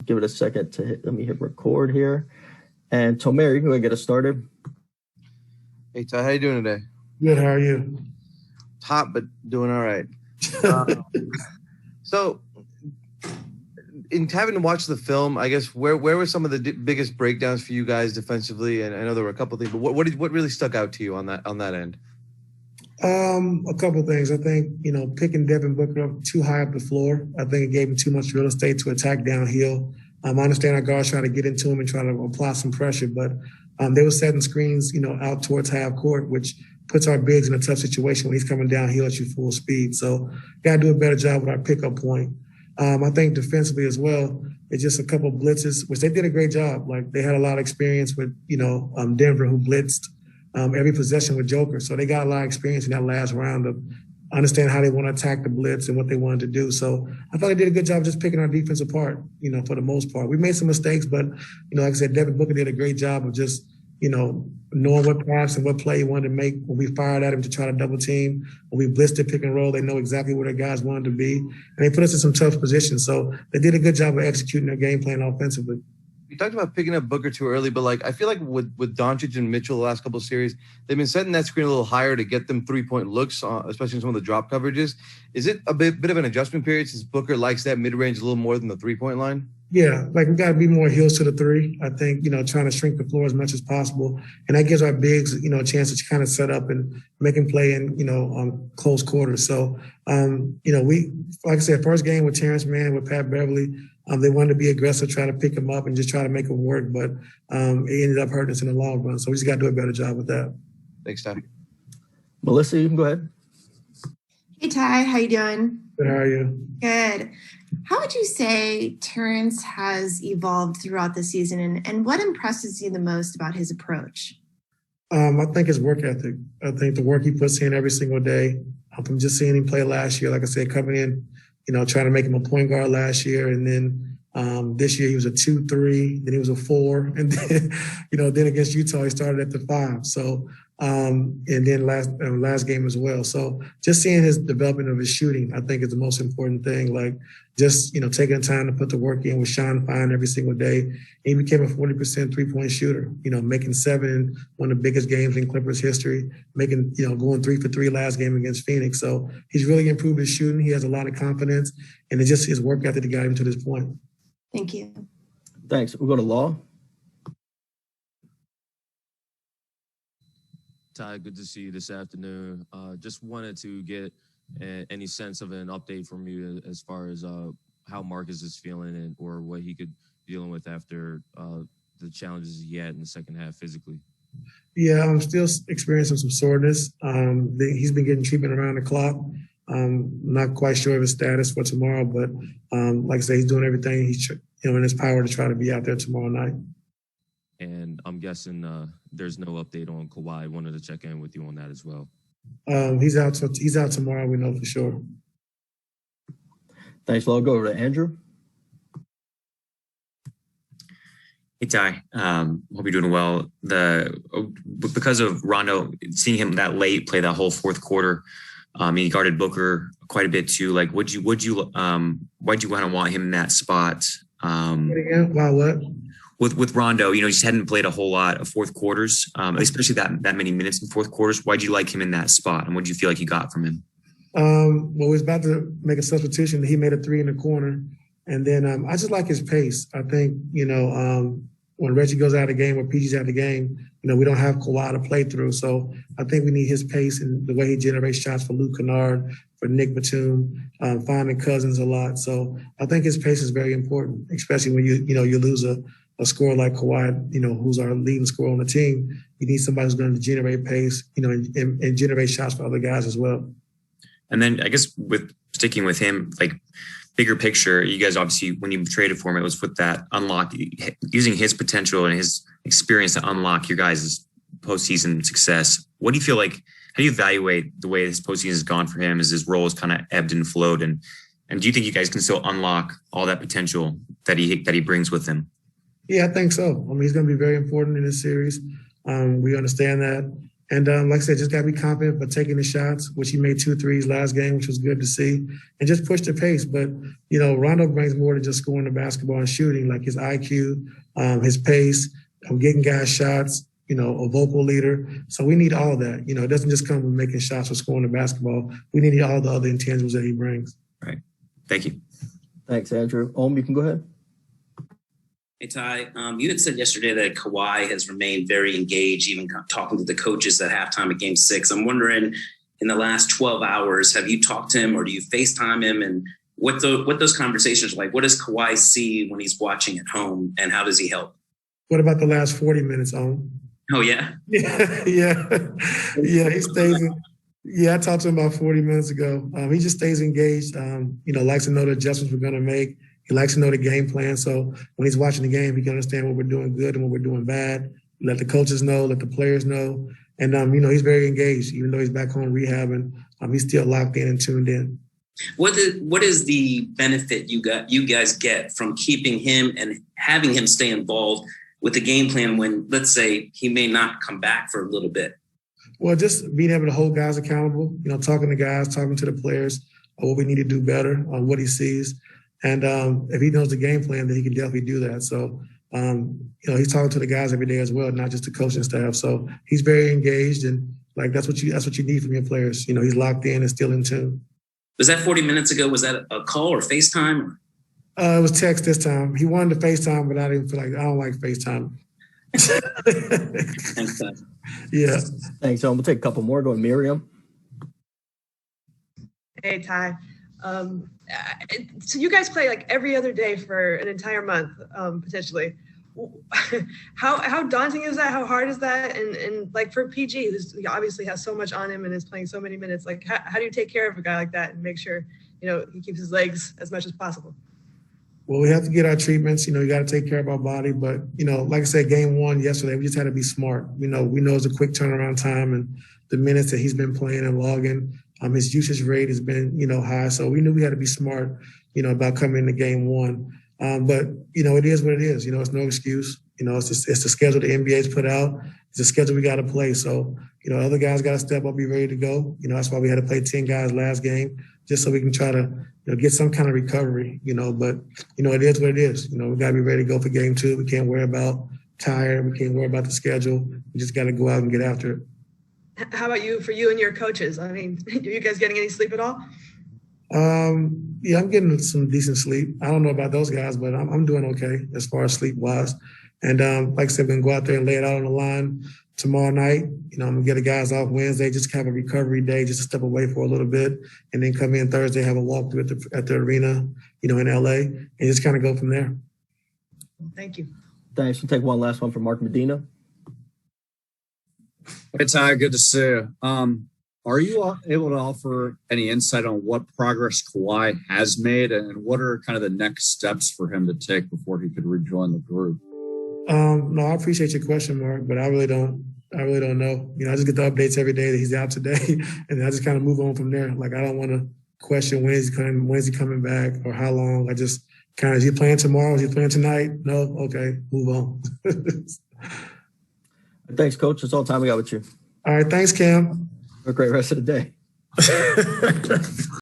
give it a second to hit. Let me hit record here. And Tomer, you can go and get us started. Hey, Ty, how you doing today? Good. How are you? Hot, but doing all right. So, in having to watch the film, I guess where were some of the biggest breakdowns for you guys defensively? And I know there were a couple of things, but what really stuck out to you on that end? A couple of things. I think, picking Devin Booker up too high up the floor. I think it gave him too much real estate to attack downhill. I understand our guards trying to get into him and try to apply some pressure, but they were setting screens, out towards half court, which puts our bigs in a tough situation when he's coming downhill at you full speed. So got to do a better job with our pickup point. I think defensively as well, it's just a couple of blitzes, which they did a great job. Like they had a lot of experience with, Denver, who blitzed every possession with Joker. So they got a lot of experience in that last round of understand how they want to attack the blitz and what they wanted to do. So I thought they did a good job just picking our defense apart, for the most part. We made some mistakes, but, like I said, Devin Booker did a great job of just, knowing what pass and what play he wanted to make when we fired at him to try to double team. When we blitzed it, pick and roll, they know exactly where their guys wanted to be. And they put us in some tough positions. So they did a good job of executing their game plan offensively. You talked about picking up Booker too early, but I feel like with Doncic and Mitchell the last couple of series, they've been setting that screen a little higher to get them 3-point looks, especially in some of the drop coverages. Is it a bit of an adjustment period since Booker likes that mid-range a little more than the 3-point line? Yeah, we got to be more heels to the three. I think, trying to shrink the floor as much as possible. And that gives our bigs, a chance to kind of set up and make them play in, on close quarters. So, we, like I said, first game with Terrence Mann, with Pat Beverly, they wanted to be aggressive, try to pick him up and just try to make him work. But it ended up hurting us in the long run. So we just got to do a better job with that. Thanks, Ty. Melissa, you can go ahead. Hey, Ty. How you doing? Good. How are you? Good. How would you say Terrence has evolved throughout the season, and what impresses you the most about his approach? I think his work ethic. I think the work he puts in every single day. From just seeing him play last year, like I said, coming in, trying to make him a point guard last year, and then this year he was a 2-3, then he was a 4, and then then against Utah he started at the 5. So and then last game as well. So just seeing his development of his shooting, I think is the most important thing. Like just taking the time to put the work in with Sean Fine every single day. And he became a 40% 3-point shooter. Making 7 in one of the biggest games in Clippers history. Making going 3 for 3 last game against Phoenix. So he's really improved his shooting. He has a lot of confidence, and it's just his work ethic that got him to this point. Thank you. Thanks. We'll go to Law. Ty, good to see you this afternoon. Just wanted to get any sense of an update from you as far as how Marcus is feeling or what he could be dealing with after the challenges he had in the second half physically. Yeah, I'm still experiencing some soreness. He's been getting treatment around the clock. Not quite sure of his status for tomorrow, but like I say, he's doing everything he's in his power to try to be out there tomorrow night. And I'm guessing there's no update on Kawhi. I wanted to check in with you on that as well. He's out tomorrow, we know for sure. Thanks, Law. Go over to Andrew. Hey, Ty. Hope you're doing well. Because of Rondo, seeing him that late play that whole fourth quarter, he guarded Booker quite a bit too. Like, why'd you kind of want him in that spot? Wow, what? With Rondo, he just hadn't played a whole lot of fourth quarters, especially that many minutes in fourth quarters. Why'd you like him in that spot, and what did you feel like you got from him? Well, we was about to make a substitution. He made a 3 in the corner, and then I just like his pace. I think when Reggie goes out of the game or PG's out of the game, we don't have Kawhi to play through. So I think we need his pace and the way he generates shots for Luke Kennard, for Nick Batum, finding Cousins a lot. So I think his pace is very important, especially when you lose a scorer like Kawhi, who's our leading scorer on the team. You need somebody who's going to generate pace, and generate shots for other guys as well. And then I guess with sticking with him, like bigger picture, you guys obviously, when you traded for him, it was with that unlock, using his potential and his experience to unlock your guys' postseason success. What do you feel like, how do you evaluate the way this postseason has gone for him as his role has kind of ebbed and flowed? And do you think you guys can still unlock all that potential that he brings with him? Yeah, I think so. I mean, he's going to be very important in this series. We understand that. And like I said, just got to be confident but taking the shots, which he made 2 threes last game, which was good to see, and just push the pace. But, Rondo brings more than just scoring the basketball and shooting, like his IQ, his pace, getting guys shots, a vocal leader. So we need all that. It doesn't just come from making shots or scoring the basketball. We need all the other intangibles that he brings. Right. Thank you. Thanks, Andrew. You can go ahead. Hey, Ty, you had said yesterday that Kawhi has remained very engaged, even talking to the coaches at halftime of Game 6. I'm wondering, in the last 12 hours, have you talked to him or do you FaceTime him? And what those conversations are like? What does Kawhi see when he's watching at home, and how does he help? What about the last 40 minutes, Om? Oh, yeah? Yeah, he stays in. Yeah, I talked to him about 40 minutes ago. He just stays engaged, likes to know the adjustments we're going to make. He likes to know the game plan. So when he's watching the game, he can understand what we're doing good and what we're doing bad. Let the coaches know, let the players know. And, he's very engaged. Even though he's back home rehabbing, he's still locked in and tuned in. What is the benefit you guys get from keeping him and having him stay involved with the game plan when, let's say, he may not come back for a little bit? Well, just being able to hold guys accountable, talking to guys, talking to the players, what we need to do better, what he sees. And if he knows the game plan, then he can definitely do that. So, he's talking to the guys every day as well, not just the coaching staff. So he's very engaged, and that's what you need from your players. He's locked in and still in tune. Was that 40 minutes ago? Was that a call or FaceTime? It was text this time. He wanted to FaceTime, but I didn't feel like I don't like FaceTime. Thanks, Ty. Yeah. Thanks. We'll take a couple more. Go to Miriam. Hey, Ty. So you guys play every other day for an entire month, potentially. How daunting is that? How hard is that? And for PG, who obviously has so much on him and is playing so many minutes, how do you take care of a guy like that and make sure, he keeps his legs as much as possible? Well, we have to get our treatments. You got to take care of our body. But, like I said, game 1 yesterday, we just had to be smart. We know it's a quick turnaround time, and the minutes that he's been playing and logging, his usage rate has been, high. So we knew we had to be smart, about coming into game 1. But, it is what it is. It's no excuse. It's the schedule the NBA's put out. It's the schedule we got to play. So, other guys got to step up, be ready to go. That's why we had to play 10 guys last game, just so we can try to get some kind of recovery, But, it is what it is. We got to be ready to go for game 2. We can't worry about tired. We can't worry about the schedule. We just got to go out and get after it. How about for you and your coaches? I mean, are you guys getting any sleep at all? Yeah, I'm getting some decent sleep. I don't know about those guys, but I'm doing okay as far as sleep-wise. And like I said, we're going to go out there and lay it out on the line tomorrow night. I'm going to get the guys off Wednesday, just have a recovery day, just to step away for a little bit, and then come in Thursday, have a walkthrough at the arena, in LA, and just kind of go from there. Thank you. Thanks. We'll take one last one from Mark Medina. Hey, Ty, good to see you. Are you able to offer any insight on what progress Kawhi has made, and what are kind of the next steps for him to take before he could rejoin the group? No, I appreciate your question, Mark, but I really don't know. I just get the updates every day that he's out today, and I just kind of move on from there. I don't want to question when is he coming back or how long. I just kind of, is he playing tomorrow? Is he playing tonight? No? Okay, move on. Thanks, Coach. That's all the time we got with you. All right, thanks, Cam. Have a great rest of the day.